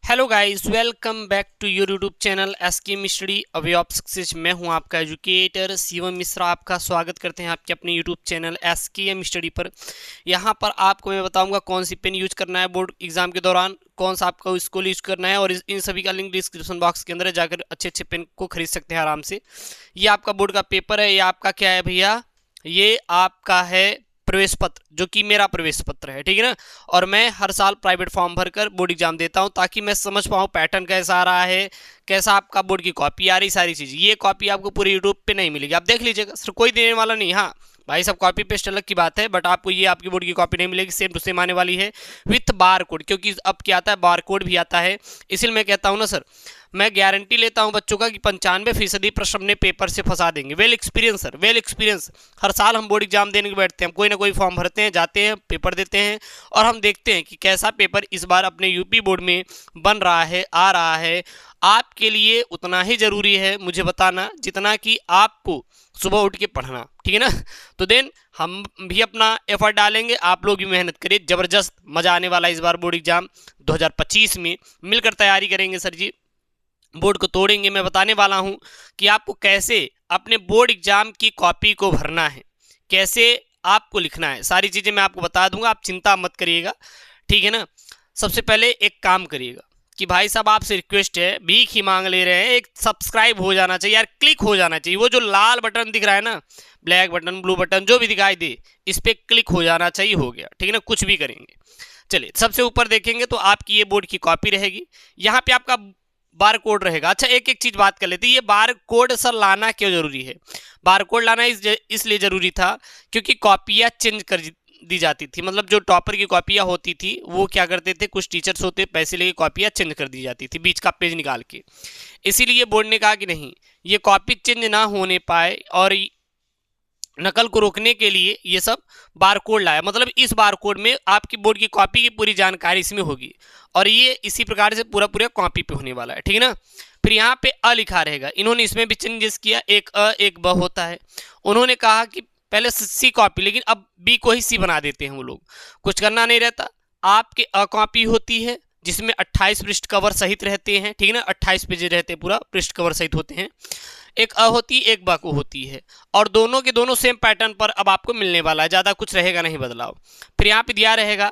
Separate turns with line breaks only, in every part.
Hello guys, welcome back to your YouTube channel SK study a way of success. मैं हूं आपका educator Shivam Mishra. आपका स्वागत करते हैं आपके अपने यूट्यूब चैनल एसके स्टडी पर। यहां पर आपको मैं बताऊंगा कौन सी पेन यूज करना है बोर्ड एग्जाम के दौरान, कौन सा आपको स्कूल यूज करना है, और इन सभी का लिंक डिस्क्रिप्शन बॉक्स के अंदर है, जाकर अच्छे अच्छे पेन को खरीद सकते हैं आराम से। ये आपका बोर्ड का पेपर है। ये आपका क्या है भैया? ये आपका है प्रवेश पत्र, जो कि मेरा प्रवेश पत्र है, ठीक है ना। और मैं हर साल प्राइवेट फॉर्म भरकर बोर्ड एग्जाम देता हूं, ताकि मैं समझ पाऊं पैटर्न कैसा आ रहा है, कैसा आपका बोर्ड की कॉपी आ रही, सारी चीज़। ये कॉपी आपको पूरे यूट्यूब पे नहीं मिलेगी, आप देख लीजिएगा, सिर्फ कोई देने वाला नहीं। हाँ भाई, सब कॉपी पेस्ट अलग की बात है, बट आपको ये आपकी बोर्ड की कॉपी नहीं मिलेगी, सेम टू सेम आने वाली है विथ बार कोड, क्योंकि अब क्या आता है, बार कोड भी आता है। इसलिए मैं कहता हूँ ना सर, मैं गारंटी लेता हूं बच्चों का कि 95% प्रश्न अपने पेपर से फंसा देंगे। Well experience sir, well experience. हर साल हम बोर्ड एग्जाम देने के बैठते हैं, हम कोई ना कोई फॉर्म भरते हैं, जाते हैं, पेपर देते हैं, और हम देखते हैं कि कैसा पेपर इस बार अपने यूपी बोर्ड में बन रहा है, आ रहा है। आपके लिए उतना ही जरूरी है मुझे बताना जितना कि आपको सुबह उठ के पढ़ना, ठीक है ना। तो देन हम भी अपना एफर्ट डालेंगे, आप लोग भी मेहनत करिए, जबरदस्त मजा आने वाला इस बार बोर्ड एग्जाम 2025 में। मिलकर तैयारी करेंगे सर जी, बोर्ड को तोड़ेंगे। मैं बताने वाला हूं कि आपको कैसे अपने बोर्ड एग्जाम की कॉपी को भरना है, कैसे आपको लिखना है, सारी चीजें मैं आपको बता दूंगा, आप चिंता मत करिएगा, ठीक है ना। सबसे पहले एक काम करिएगा कि भाई साहब, आपसे रिक्वेस्ट है, भीख ही मांग ले रहे हैं, एक सब्सक्राइब हो जाना चाहिए यार, क्लिक हो जाना चाहिए। वो जो लाल बटन दिख रहा है ना, ब्लैक बटन, ब्लू बटन, जो भी दिखाई दे, इस पर क्लिक हो जाना चाहिए, हो गया, ठीक है ना। कुछ भी करेंगे, चलिए सबसे ऊपर देखेंगे तो आपकी ये बोर्ड की कॉपी रहेगी, यहाँ पे आपका बार कोड रहेगा। अच्छा, एक एक चीज बात कर लेते हैं, ये बार कोड सर लाना क्यों जरूरी है? बार कोड लाना इसलिए जरूरी था क्योंकि कॉपियां चेंज कर दी जाती थी, मतलब जो टॉपर की कॉपियां होती थी वो क्या करते थे, कुछ टीचर्स होते पैसे लेके कॉपियां चेंज कर दी जाती थी बीच का पेज निकाल के। इसीलिए बोर्ड ने कहा कि नहीं, ये कॉपी चेंज ना होने पाए और नकल को रोकने के लिए ये सब बारकोड लाया। मतलब इस बारकोड में आपकी बोर्ड की कॉपी की पूरी जानकारी इसमें होगी, और ये इसी प्रकार से पूरा पूरा कॉपी पे होने वाला है, ठीक है ना। फिर यहाँ पे अ लिखा रहेगा, इन्होंने इसमें भी चेंजेस किया, एक अ एक ब होता है। उन्होंने कहा कि पहले सी कॉपी, लेकिन अब बी को ही सी बना देते हैं वो लोग, कुछ करना नहीं रहता। आपके अ कॉपी होती है जिसमें 28 पृष्ठ कवर सहित रहते हैं, ठीक है ना, 28 पेज रहते हैं, पूरा पृष्ठ कवर सहित होते हैं। एक अ होती है, एक ब को होती है, और दोनों के दोनों सेम पैटर्न पर अब आपको मिलने वाला है, ज्यादा कुछ रहेगा नहीं बदलाव। फिर यहाँ पे दिया रहेगा,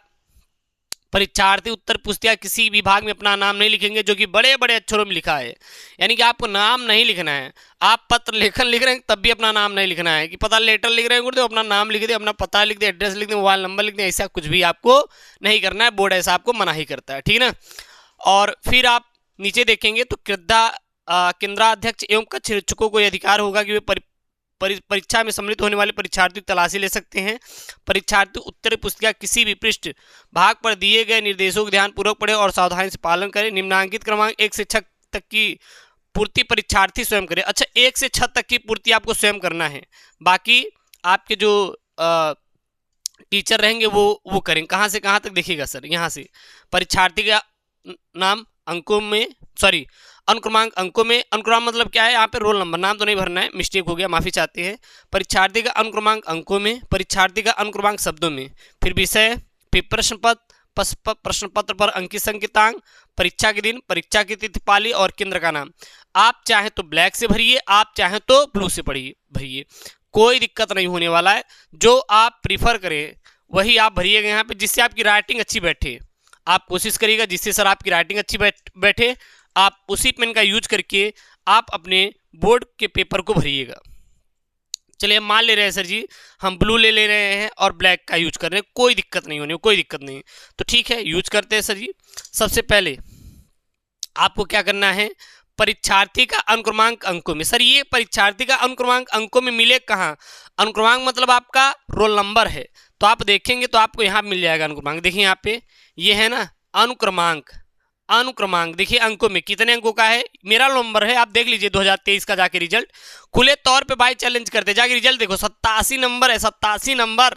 परीक्षार्थी उत्तर पुस्तिका किसी विभाग में अपना नाम नहीं लिखेंगे, जो कि बड़े बड़े अक्षरों में लिखा है, यानी कि आपको नाम नहीं लिखना है। आप पत्र लेखन लिख रहे हैं तब भी अपना नाम नहीं लिखना है, कि पता लेटर लिख रहे हैं गुरुदेव, अपना नाम लिख दे, अपना पता लिख दे, एड्रेस लिख दे, मोबाइल नंबर लिख दे, ऐसा कुछ भी आपको नहीं करना है, बोर्ड ऐसा आपको मना ही करता है, ठीक है ना। और फिर आप नीचे देखेंगे तो केंद्राध्यक्ष एवं कक्ष शिक्षकों को यह अधिकार होगा कि वे परीक्षा में सम्मिलित होने वाले परीक्षार्थी की तलाशी ले सकते हैं। परीक्षार्थी उत्तर पुस्तिका किसी भी पृष्ठ भाग पर दिए गए निर्देशों को ध्यानपूर्वक पढ़े और सावधानी से पालन करें। निम्नांकित क्रमांक 1 से 6 तक की पूर्ति परीक्षार्थी स्वयं करे। अच्छा, 1 से 6 तक की पूर्ति आपको स्वयं करना है, बाकी आपके जो टीचर रहेंगे वो करेंगे। कहाँ से कहाँ तक देखिएगा सर, यहाँ से परीक्षार्थी का नाम अंकों में, सॉरी अनुक्रमांक अंकों में, अनुक्रमांक मतलब क्या है, यहाँ पे रोल नंबर, नाम तो नहीं भरना है, मिस्टेक हो गया, माफी चाहते हैं। परीक्षार्थी का अनुक्रमांक अंकों में, परीक्षार्थी का अनुक्रमांक शब्दों में, फिर विषय, फिर प्रश्न पत्र पर अंकित संकेतांक, परीक्षा के दिन, परीक्षा की तिथि, पाली और केंद्र का नाम। आप चाहे तो ब्लैक से भरिए, आप चाहे तो ब्लू से भरिए, कोई दिक्कत नहीं होने वाला है। जो आप प्रीफर करें वही आप भरिएगा यहाँ पे, जिससे आपकी राइटिंग अच्छी बैठे। आप कोशिश करिएगा जिससे सर आपकी राइटिंग अच्छी बैठे, आप उसी पेन का यूज करके आप अपने बोर्ड के पेपर को भरिएगा। चलिए मान ले रहे हैं सर जी, हम ब्लू ले रहे हैं और ब्लैक का यूज कर रहे हैं, कोई दिक्कत नहीं होने, कोई दिक्कत नहीं, तो ठीक है यूज करते हैं सर जी। सबसे पहले आपको क्या करना है, परीक्षार्थी का अनुक्रमांक अंकों में। सर ये परीक्षार्थी का अनुक्रमांक अंकों में मिले कहाँ? अनुक्रमांक मतलब आपका रोल नंबर है, तो आप देखेंगे तो आपको यहाँ मिल जाएगा अनुक्रमांक। देखिए यहाँ पे ये है ना अनुक्रमांक, अनुक्रमांक देखिए अंकों में कितने अंकों का है, मेरा नंबर है, आप देख लीजिए 2023 का जाके रिजल्ट, खुले तौर पे भाई चैलेंज करते, जाके रिजल्ट देखो, 87 नंबर है, 87 नंबर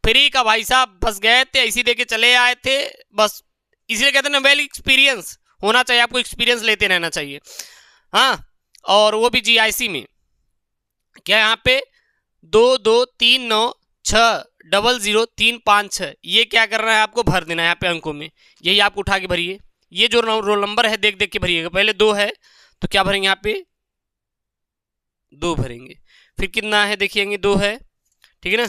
फ्री का भाई साहब, बस गए थे ऐसी दे के चले आए थे बस। इसलिए कहते हैं ना, वेल एक्सपीरियंस होना चाहिए, आपको एक्सपीरियंस लेते रहना चाहिए। हाँ, और वो भी जीआईसी में क्या, यहाँ पे 2239600356, ये क्या करना है आपको भर देना है यहाँ पे अंकों में, यही आप उठा के भरिए, ये जो रोल नंबर है देख देख के भरिएगा। पहले 2 है तो क्या भरेंगे यहाँ पे 2 भरेंगे। फिर कितना है देखिएंगे 2 है, ठीक है ना,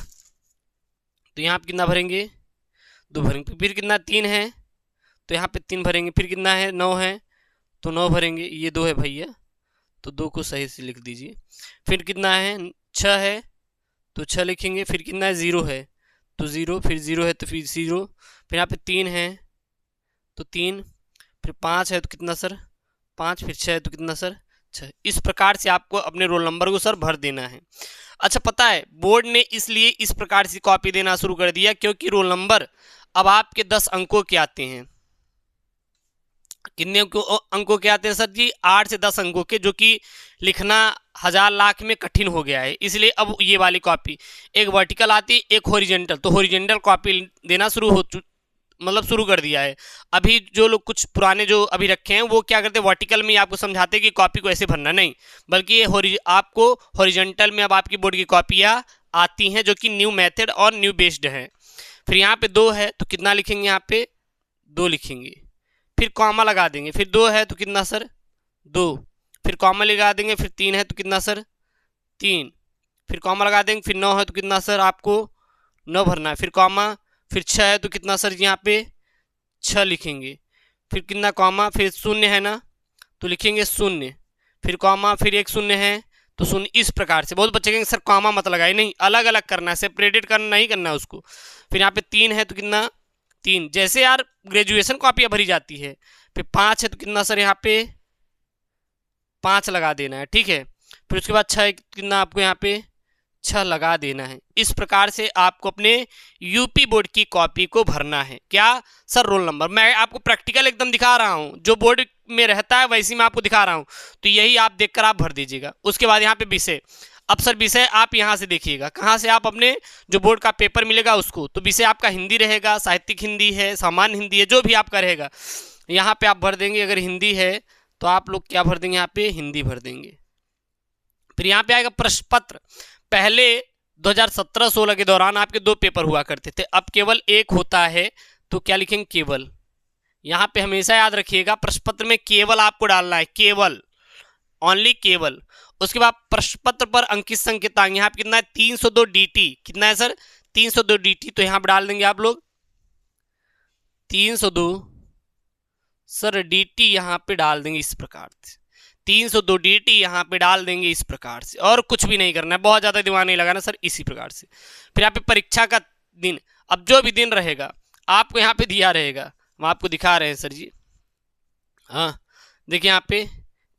तो यहाँ पे कितना भरेंगे 2 भरेंगे। फिर कितना 3 है तो यहाँ पे 3 भरेंगे। फिर कितना है 9 है तो 9 भरेंगे। ये 2 है भैया तो 2 को सही से लिख दीजिए। फिर कितना है 6 है तो 6 लिखेंगे। फिर कितना है 0 है तो 0, फिर 0 है तो फिर 0। फिर यहाँ पे 3 है तो 3, फिर 5 है तो कितना सर 5, फिर 6 है तो कितना सर 6। इस प्रकार से आपको अपने रोल नंबर को सर भर देना है। अच्छा पता है बोर्ड ने इसलिए इस प्रकार से कॉपी देना शुरू कर दिया क्योंकि रोल नंबर अब आपके 10 अंकों के आते हैं। कितने अंकों के आते हैं सर जी 8 से 10 अंकों के, जो कि लिखना हजार लाख में कठिन हो गया है। इसलिए अब ये वाली कॉपी एक वर्टिकल आती एक हॉरिजॉन्टल, तो हॉरिजॉन्टल कॉपी देना शुरू कर दिया है। अभी जो लोग कुछ पुराने जो अभी रखे हैं वो क्या करते हैं वर्टिकल में आपको समझाते हैं कि कॉपी को ऐसे भरना, नहीं बल्कि ये आपको हॉरिजॉन्टल में अब आपकी बोर्ड की कॉपियाँ आती हैं जो कि न्यू मेथड और न्यू बेस्ड है। फिर यहाँ पे 2 है तो कितना लिखेंगे यहाँ पे 2 लिखेंगे। फिर कॉमा लगा देंगे। फिर 2 है तो कितना सर 2, फिर कॉमा लगा देंगे। फिर 3 है तो कितना सर 3, फिर कॉमा लगा देंगे। फिर 9 है तो कितना सर आपको 9 भरना है। फिर कॉमा, फिर 6 है तो कितना सर यहाँ पे 6 लिखेंगे। फिर कितना कॉमा, फिर 0 है ना तो लिखेंगे 0, फिर कॉमा, फिर 1 0 है तो 0। इस प्रकार से बहुत बच्चे कहेंगे सर कॉमा मत लगाए, नहीं अलग अलग करना है, सेपरेटेड करना नहीं करना है उसको। फिर यहाँ पे 3 है तो कितना 3, जैसे यार ग्रेजुएशन कॉपियाँ भरी जाती है। फिर 5 है तो कितना सर यहाँ पे 5 लगा देना है, ठीक है। फिर उसके बाद 6 कितना आपको यहाँ पे 6 लगा देना है। इस प्रकार से आपको अपने यूपी बोर्ड की कॉपी को भरना है। क्या सर रोल नंबर, मैं आपको प्रैक्टिकल एकदम दिखा रहा हूँ, जो बोर्ड में रहता है वैसे मैं आपको दिखा रहा हूँ, तो यही आप देखकर आप भर दीजिएगा। उसके बाद यहाँ पे विषय, अब सर विषय आप यहाँ से देखिएगा कहाँ से आप अपने जो बोर्ड का पेपर मिलेगा उसको, तो विषय आपका हिंदी रहेगा, साहित्यिक हिंदी है, सामान्य हिंदी है, जो भी आपका रहेगा यहाँ पे आप भर देंगे। अगर हिंदी है तो आप लोग क्या भर देंगे यहाँ पे हिंदी भर देंगे। फिर यहाँ पे आएगा प्रश्न पत्र। पहले 2017-16 के दौरान आपके 2 पेपर हुआ करते थे, अब केवल 1 होता है, तो क्या लिखेंगे केवल। यहाँ पे हमेशा याद रखिएगा प्रश्न पत्र में केवल आपको डालना है, केवल, ओनली केवल। उसके बाद प्रश्न पत्र पर अंकित संकेतांक यहाँ पे कितना है 302 dt, कितना है सर 302 dt, तो यहाँ पे डाल देंगे आप लोग 302 सर dt, यहाँ पे डाल देंगे इस प्रकार से 302 dt यहाँ पे डाल देंगे इस प्रकार से, और कुछ भी नहीं करना है, बहुत ज़्यादा दिमाग नहीं लगाना सर, इसी प्रकार से। फिर यहाँ पे परीक्षा का दिन, अब जो भी दिन रहेगा आपको यहाँ पे दिया रहेगा, हम आपको दिखा रहे हैं सर जी। हाँ देखिए यहाँ पे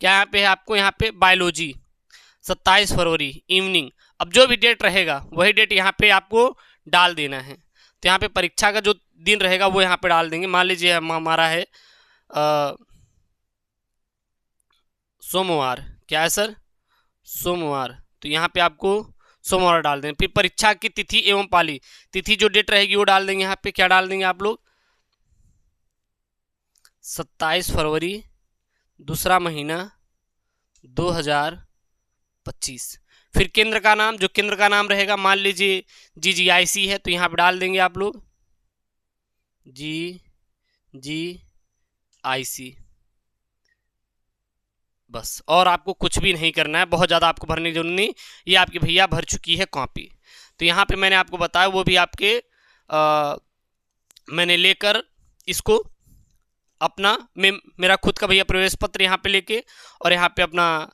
क्या, यहाँ पे है आपको यहाँ पे बायोलॉजी 27 फरवरी इवनिंग, अब जो भी डेट रहेगा वही डेट यहाँ पे आपको डाल देना है। तो यहाँ पे परीक्षा का जो दिन रहेगा वो यहाँ पे डाल देंगे। मान लीजिए हमारा है सोमवार, क्या है सर सोमवार, तो यहाँ पे आपको सोमवार डाल देंगे। फिर परीक्षा की तिथि एवं पाली, तिथि जो डेट रहेगी वो डाल देंगे। यहाँ पे क्या डाल देंगे आप लोग 27 फरवरी दूसरा महीना 2025। फिर केंद्र का नाम, जो केंद्र का नाम रहेगा मान लीजिए GGIC है तो यहाँ पे डाल देंगे आप लोग GGIC, बस। और आपको कुछ भी नहीं करना है, बहुत ज़्यादा आपको भरने की जरूरत नहीं, ये आपकी भैया भर चुकी है कॉपी। तो यहाँ पे मैंने आपको बताया वो भी आपके मैंने लेकर इसको अपना मेरा खुद का भैया प्रवेश पत्र यहाँ पे लेके, और यहाँ पे अपना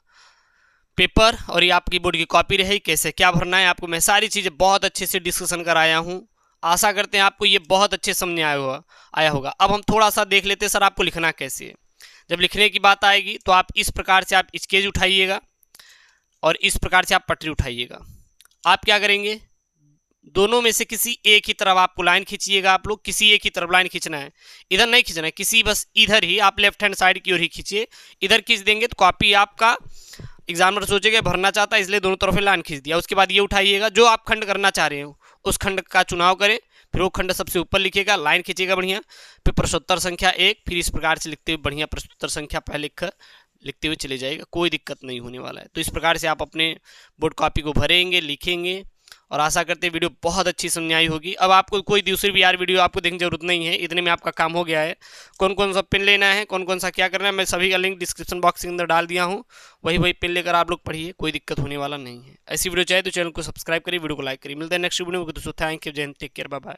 पेपर, और ये आपकी बोर्ड की कॉपी रही, कैसे क्या भरना है आपको मैं सारी चीज़ें बहुत अच्छे से डिस्कशन कराया हूँ। आशा करते हैं आपको ये बहुत अच्छे समझ आया होगा। अब हम थोड़ा सा देख लेते हैं सर आपको लिखना कैसे है। जब लिखने की बात आएगी तो आप इस प्रकार से आप स्केच उठाइएगा और इस प्रकार से आप पटरी उठाइएगा। आप क्या करेंगे, दोनों में से किसी एक ही तरफ आपको लाइन खींचिएगा। आप लोग किसी एक ही तरफ लाइन खींचना है, इधर नहीं खींचना है, किसी बस इधर ही आप लेफ्ट हैंड साइड की ओर ही खींचिए। इधर खींच देंगे तो कॉपी आपका एग्जामिनर सोचेगा भरना चाहता है इसलिए दोनों तरफ लाइन खींच दिया। उसके बाद ये उठाइएगा, जो आप खंड करना चाह रहे हो उस खंड का चुनाव करें, फिर वो खंड सबसे ऊपर लिखिएगा, लाइन खींचिएगा बढ़िया। फिर प्रश्नोत्तर संख्या 1, फिर इस प्रकार से लिखते हुए बढ़िया प्रश्नोत्तर संख्या पहले लिखते हुए चले जाएगा, कोई दिक्कत नहीं होने वाला है। तो इस प्रकार से आप अपने बोर्ड कॉपी को भरेंगे, लिखेंगे और आशा करते हैं वीडियो बहुत अच्छी समझ आई होगी। अब आपको कोई दूसरी भी यार वीडियो आपको देखने की जरूरत नहीं है, इतने में आपका काम हो गया है। कौन कौन सा पिन लेना है, कौन कौन सा क्या करना है, मैं सभी का लिंक डिस्क्रिप्शन बॉक्स के अंदर डाल दिया हूँ। वही पिन लेकर आप लोग पढ़िए, कोई दिक्कत होने वाला नहीं है। ऐसी वीडियो चाहिए तो चैनल को सब्सक्राइब करिए, वीडियो को लाइक करिए। मिलते हैं नेक्स्ट वीडियो में दोस्तों। थैंक यू, जय हिंद, टेक केयर, बाय बाय।